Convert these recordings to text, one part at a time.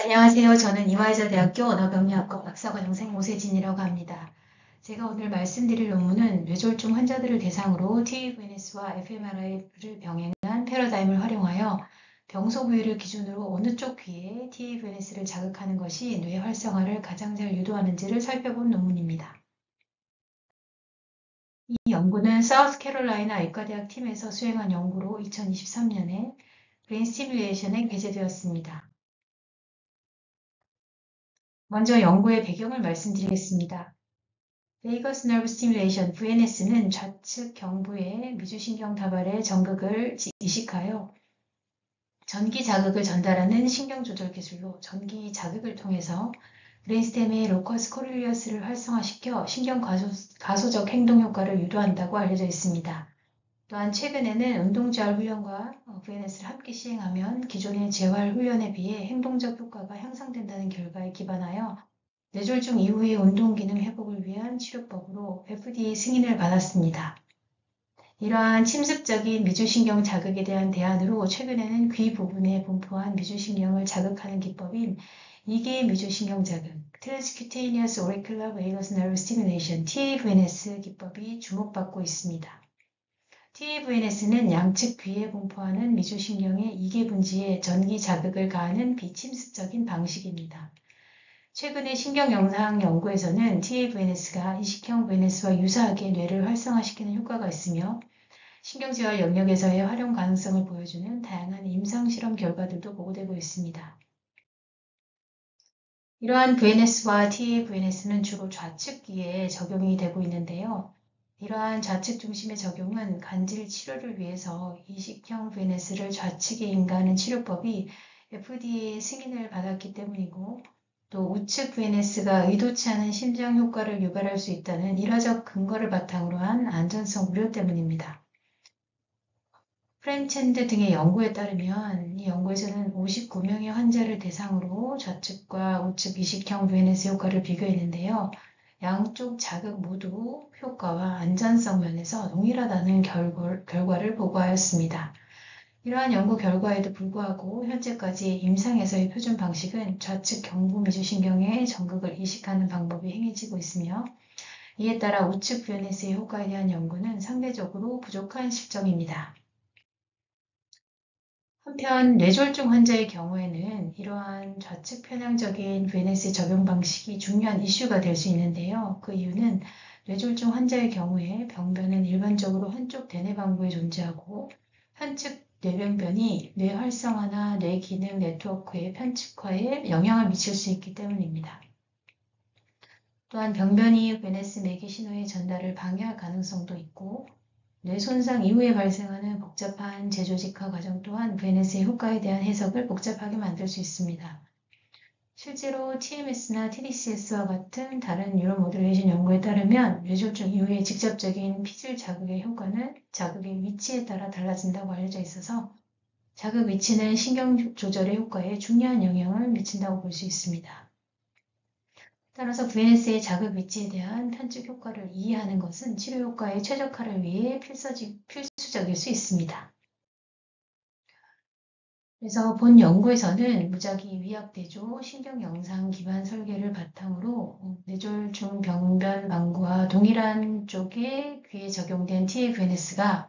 안녕하세요. 저는 이화여자대학교 언어병리학과 박사과정생 오세진이라고 합니다. 제가 오늘 말씀드릴 논문은 뇌졸중 환자들을 대상으로 TVNS와 fMRI를 병행한 패러다임을 활용하여 병소 부위를 기준으로 어느 쪽 귀에 TVNS를 자극하는 것이 뇌 활성화를 가장 잘 유도하는지를 살펴본 논문입니다. 이 연구는 사우스캐롤라이나 의과대학 팀에서 수행한 연구로 2023년에 브레인 스티뮬레이션에 게재되었습니다. 먼저 연구의 배경을 말씀드리겠습니다. 베이거스 너브 스티뮬레이션 VNS는 좌측 경부의 미주신경 다발의 전극을 이식하여 전기 자극을 전달하는 신경 조절 기술로 전기 자극을 통해서 브레인스템의 로커스 코릴리어스를 활성화시켜 신경 가소적 행동 효과를 유도한다고 알려져 있습니다. 또한 최근에는 운동재활 훈련과 VNS를 함께 시행하면 기존의 재활 훈련에 비해 행동적 효과가 향상된다는 결과에 기반하여 뇌졸중 이후의 운동 기능 회복을 위한 치료법으로 FDA 승인을 받았습니다. 이러한 침습적인 미주신경 자극에 대한 대안으로 최근에는 귀 부분에 분포한 미주신경을 자극하는 기법인 2개 미주신경 자극, Transcutaneous Auricular Vagus Nerve Stimulation, TAVNS 기법이 주목받고 있습니다. TAVNS는 양측 귀에 분포하는 미주신경의 2개 분지에 전기 자극을 가하는 비침습적인 방식입니다. 최근의 신경영상 연구에서는 TAVNS가 이식형 VNS와 유사하게 뇌를 활성화시키는 효과가 있으며 신경재활 영역에서의 활용 가능성을 보여주는 다양한 임상실험 결과들도 보고되고 있습니다. 이러한 VNS와 TAVNS는 주로 좌측 귀에 적용이 되고 있는데요. 이러한 좌측 중심의 적용은 간질 치료를 위해서 이식형 VNS를 좌측에 인가하는 치료법이 FDA 승인을 받았기 때문이고 또 우측 VNS가 의도치 않은 심장 효과를 유발할 수 있다는 일화적 근거를 바탕으로 한 안전성 우려 때문입니다. 프렌첸드 등의 연구에 따르면 이 연구에서는 59명의 환자를 대상으로 좌측과 우측 이식형 VNS 효과를 비교했는데요. 양쪽 자극 모두 효과와 안전성 면에서 동일하다는 결과를 보고하였습니다. 이러한 연구 결과에도 불구하고 현재까지 임상에서의 표준 방식은 좌측 경부 미주신경의 전극을 이식하는 방법이 행해지고 있으며 이에 따라 우측 VNS의 효과에 대한 연구는 상대적으로 부족한 실정입니다. 한편 뇌졸중 환자의 경우에는 이러한 좌측 편향적인 VNS 적용 방식이 중요한 이슈가 될 수 있는데요. 그 이유는 뇌졸중 환자의 경우에 병변은 일반적으로 한쪽 대뇌방부에 존재하고 한측 뇌병변이 뇌 활성화나 뇌 기능 네트워크의 편측화에 영향을 미칠 수 있기 때문입니다. 또한 병변이 VNS 매개 신호의 전달을 방해할 가능성도 있고 뇌 손상 이후에 발생하는 복잡한 재조직화 과정 또한 VNS의 효과에 대한 해석을 복잡하게 만들 수 있습니다. 실제로 TMS나 TDCS와 같은 다른 뉴로모듈레이션 연구에 따르면 뇌졸중 이후에 직접적인 피질 자극의 효과는 자극의 위치에 따라 달라진다고 알려져 있어서 자극 위치는 신경 조절의 효과에 중요한 영향을 미친다고 볼 수 있습니다. 따라서 VNS의 자극 위치에 대한 편측 효과를 이해하는 것은 치료 효과의 최적화를 위해 필수적일 수 있습니다. 그래서 본 연구에서는 무작위 위압대조 신경영상 기반 설계를 바탕으로 뇌졸중 병변 망구와 동일한 쪽에 귀에 적용된 TAVNS가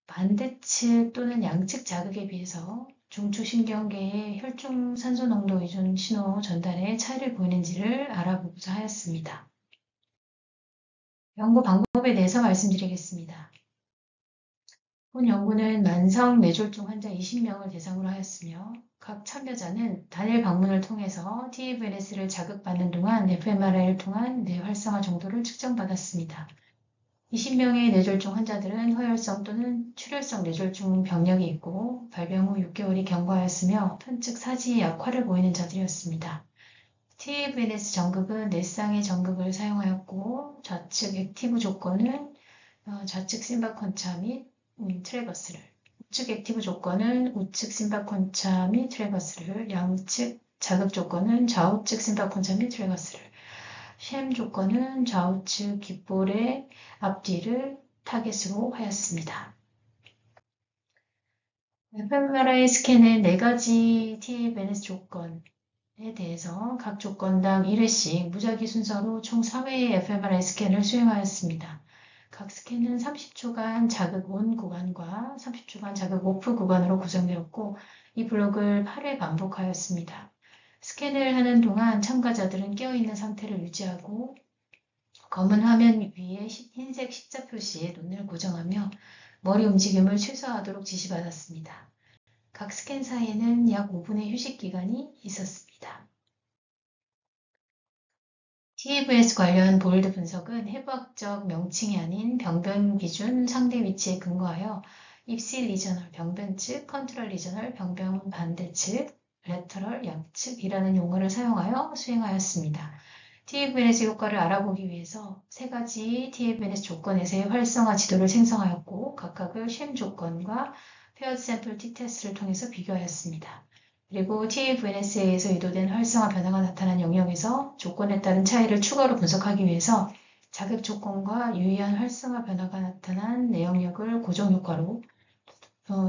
반대측 또는 양측 자극에 비해서 중추신경계의 혈중 산소 농도 위준 신호 전달에 차이를 보이는지를 알아보고자 하였습니다. 연구 방법에 대해서 말씀드리겠습니다. 본 연구는 만성 뇌졸중 환자 20명을 대상으로 하였으며 각 참여자는 단일 방문을 통해서 TAVNS를 자극받는 동안 fMRI를 통한 뇌 활성화 정도를 측정받았습니다. 20명의 뇌졸중 환자들은 허혈성 또는 출혈성 뇌졸중 병력이 있고 발병 후 6개월이 경과하였으며 편측 사지의 약화를 보이는 자들이었습니다. TAVNS 전극은 뇌쌍의 전극을 사용하였고 좌측 액티브 조건은 좌측 심바콘차 및 트래버스를, 우측 액티브 조건은 우측 심바콘차 및 트래버스를, 양측 자극 조건은 좌우측 심바콘차 및 트래버스를, 쉔 조건은 좌우측 귓볼의 앞뒤를 타겟으로 하였습니다. fMRI 스캔은 4가지 TAVNS 조건에 대해서 각 조건당 1회씩 무작위 순서로 총 3회의 fMRI 스캔을 수행하였습니다. 각 스캔은 30초간 자극 ON 구간과 30초간 자극 OFF 구간으로 구성되었고 이 블록을 8회 반복하였습니다. 스캔을 하는 동안 참가자들은 깨어있는 상태를 유지하고 검은 화면 위에 흰색 십자 표시에 눈을 고정하며 머리 움직임을 최소화하도록 지시받았습니다. 각 스캔 사이에는 약 5분의 휴식 기간이 있었습니다. TAVS 관련 볼드 분석은 해부학적 명칭이 아닌 병변 기준 상대 위치에 근거하여 입시 리저널 병변 측, 컨트롤 리저널 병변 반대 측, 레터럴 양측이라는 용어를 사용하여 수행하였습니다. TAVNS 효과를 알아보기 위해서 3가지 TAVNS 조건에서의 활성화 지도를 생성하였고 각각을 쉔 조건과 페어드 샘플 t-테스트를 통해서 비교하였습니다. 그리고 TAVNS에 의해서 유도된 활성화 변화가 나타난 영역에서 조건에 따른 차이를 추가로 분석하기 위해서 자극 조건과 유의한 활성화 변화가 나타난 내영역을 고정 효과로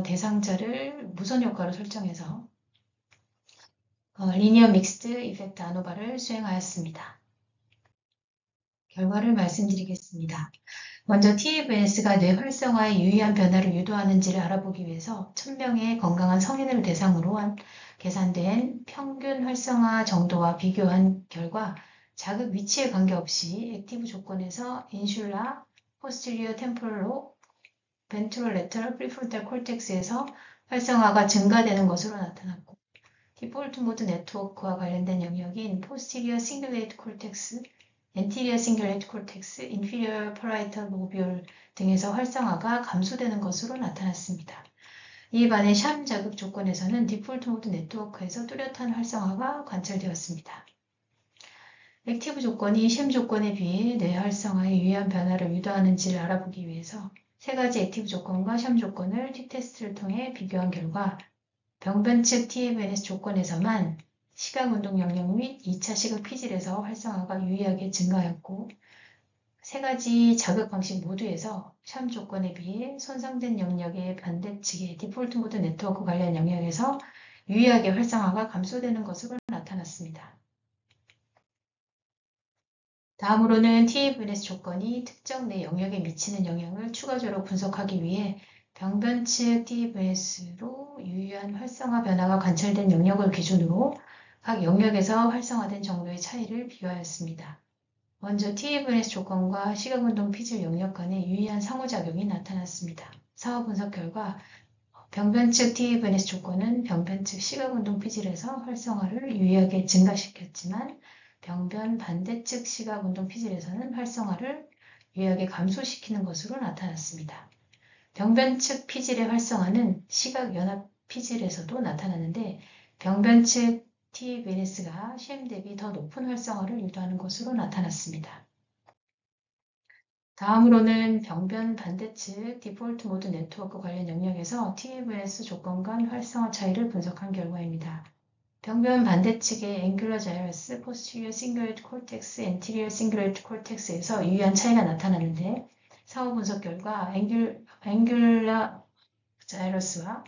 대상자를 무선 효과로 설정해서 리니어 믹스드 이펙트 아노바를 수행하였습니다. 결과를 말씀드리겠습니다. 먼저 TAVNS가 뇌 활성화에 유의한 변화를 유도하는지를 알아보기 위해서 1000명의 건강한 성인을 대상으로 계산된 평균 활성화 정도와 비교한 결과 자극 위치에 관계없이 액티브 조건에서 인슐라, 포스티리어 템포럴로, 벤트럴 레터럴 프리프론탈 콜텍스에서 활성화가 증가되는 것으로 나타났고 디폴트 모드 네트워크와 관련된 영역인 포스티리어 싱글레이트 콜텍스, 엔티리어 싱글레이트 콜텍스, 인피리어 퍼라이탈 로뷸 등에서 활성화가 감소되는 것으로 나타났습니다. 이에 반해 샴 자극 조건에서는 디폴트 모드 네트워크에서 뚜렷한 활성화가 관찰되었습니다. 액티브 조건이 샴 조건에 비해 뇌 활성화에 유의한 변화를 유도하는지를 알아보기 위해서 3가지 액티브 조건과 샴 조건을 t-테스트를 통해 비교한 결과 병변 측 TAVNS 조건에서만 시각 운동 영역 및 2차 시각 피질에서 활성화가 유의하게 증가하였고 3가지 자극 방식 모두에서 샴 조건에 비해 손상된 영역의 반대측의 디폴트 모드 네트워크 관련 영역에서 유의하게 활성화가 감소되는 것으로 나타났습니다. 다음으로는 TAVNS 조건이 특정 내 영역에 미치는 영향을 추가적으로 분석하기 위해 병변 측 TAVNS로 유의한 활성화 변화가 관찰된 영역을 기준으로 각 영역에서 활성화된 정도의 차이를 비교하였습니다. 먼저 TAVNS 조건과 시각운동 피질 영역 간의 유의한 상호작용이 나타났습니다. 사후 분석 결과 병변 측 TAVNS 조건은 병변 측 시각운동 피질에서 활성화를 유의하게 증가시켰지만 병변 반대측 시각운동 피질에서는 활성화를 유의하게 감소시키는 것으로 나타났습니다. 병변 측 피질의 활성화는 시각연합 피질에서도 나타나는데 병변 측 TAVNS가 쉔 대비 더 높은 활성화를 유도하는 것으로 나타났습니다. 다음으로는 병변 반대측 디폴트 모드 네트워크 관련 영역에서 TAVNS 조건 간 활성화 차이를 분석한 결과입니다. 병변 반대측의 앵귤러 자이러스, 포스티리어 싱글레이트 콜텍스, 엔티리어 싱글레이트 콜텍스에서 유의한 차이가 나타나는데 사후 분석 결과 앵귤러 자이러스와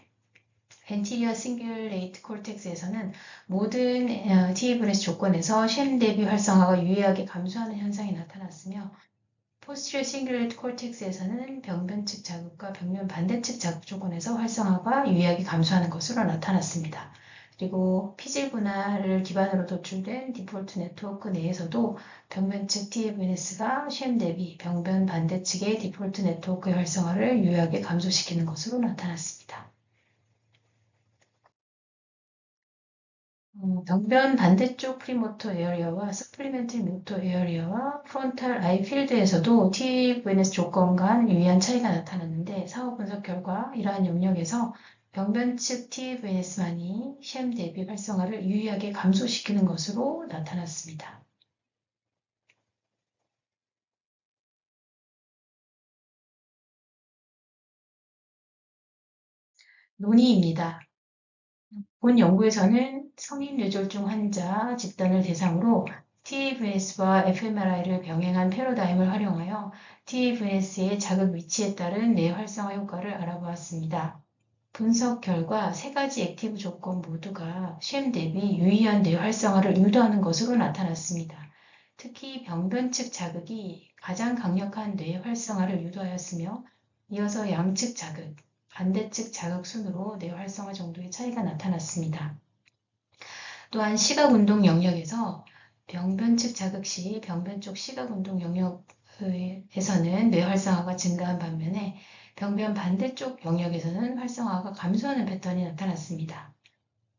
엔티리어 싱글레이트 콜텍스에서는 모든 TAVNS 조건에서 쉔 대비 활성화가 유의하게 감소하는 현상이 나타났으며 포스티리어 싱글레이트 콜텍스에서는 병변 측 자극과 병변 반대측 자극 조건에서 활성화가 유의하게 감소하는 것으로 나타났습니다. 그리고 피질 분할을 기반으로 도출된 디폴트 네트워크 내에서도 병변 측 TAVNS가 쉔 대비 병변 반대측의 디폴트 네트워크의 활성화를 유의하게 감소시키는 것으로 나타났습니다. 병변 반대쪽 프리모터 에어리어와 서플리멘터리 모터 에어리어와 프론탈 아이 필드에서도 TAVNS 조건 간 유의한 차이가 나타났는데 사후 분석 결과 이러한 영역에서 병변 측 TAVNS만이 쉔 대비 활성화를 유의하게 감소시키는 것으로 나타났습니다. 논의입니다. 본 연구에서는 성인 뇌졸중 환자 집단을 대상으로 TAVNS와 fMRI를 병행한 패러다임을 활용하여 TAVNS의 자극 위치에 따른 뇌 활성화 효과를 알아보았습니다. 분석 결과 세 가지 액티브 조건 모두가 쉔 대비 유의한 뇌 활성화를 유도하는 것으로 나타났습니다. 특히 병변측 자극이 가장 강력한 뇌 활성화를 유도하였으며 이어서 양측 자극, 반대측 자극 순으로 뇌 활성화 정도의 차이가 나타났습니다. 또한 시각운동 영역에서 병변측 자극 시 병변 쪽 시각운동 영역에서는 뇌 활성화가 증가한 반면에 병변 반대쪽 영역에서는 활성화가 감소하는 패턴이 나타났습니다.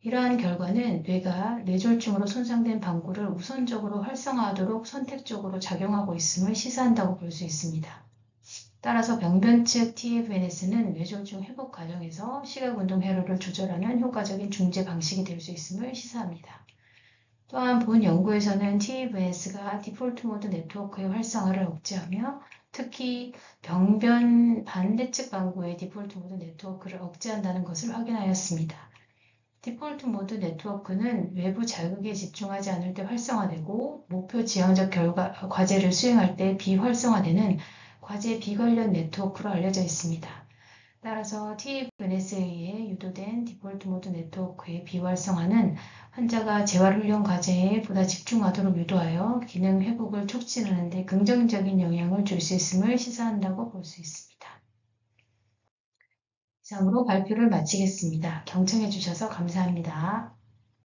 이러한 결과는 뇌가 뇌졸중으로 손상된 방구를 우선적으로 활성화하도록 선택적으로 작용하고 있음을 시사한다고 볼 수 있습니다. 따라서 병변측 TFNS는 뇌졸중 회복 과정에서 시각운동 회로를 조절하는 효과적인 중재 방식이 될 수 있음을 시사합니다. 또한 본 연구에서는 TFNS가 디폴트 모드 네트워크의 활성화를 억제하며 특히 병변 반대측 방구의 디폴트 모드 네트워크를 억제한다는 것을 확인하였습니다. 디폴트 모드 네트워크는 외부 자극에 집중하지 않을 때 활성화되고 목표 지향적 과제를 수행할 때 비활성화되는 과제 비관련 네트워크로 알려져 있습니다. 따라서 TFNS에 의해 유도된 디폴트 모드 네트워크의 비활성화는 환자가 재활훈련 과제에 보다 집중하도록 유도하여 기능 회복을 촉진하는 데 긍정적인 영향을 줄 수 있음을 시사한다고 볼 수 있습니다. 이상으로 발표를 마치겠습니다. 경청해 주셔서 감사합니다.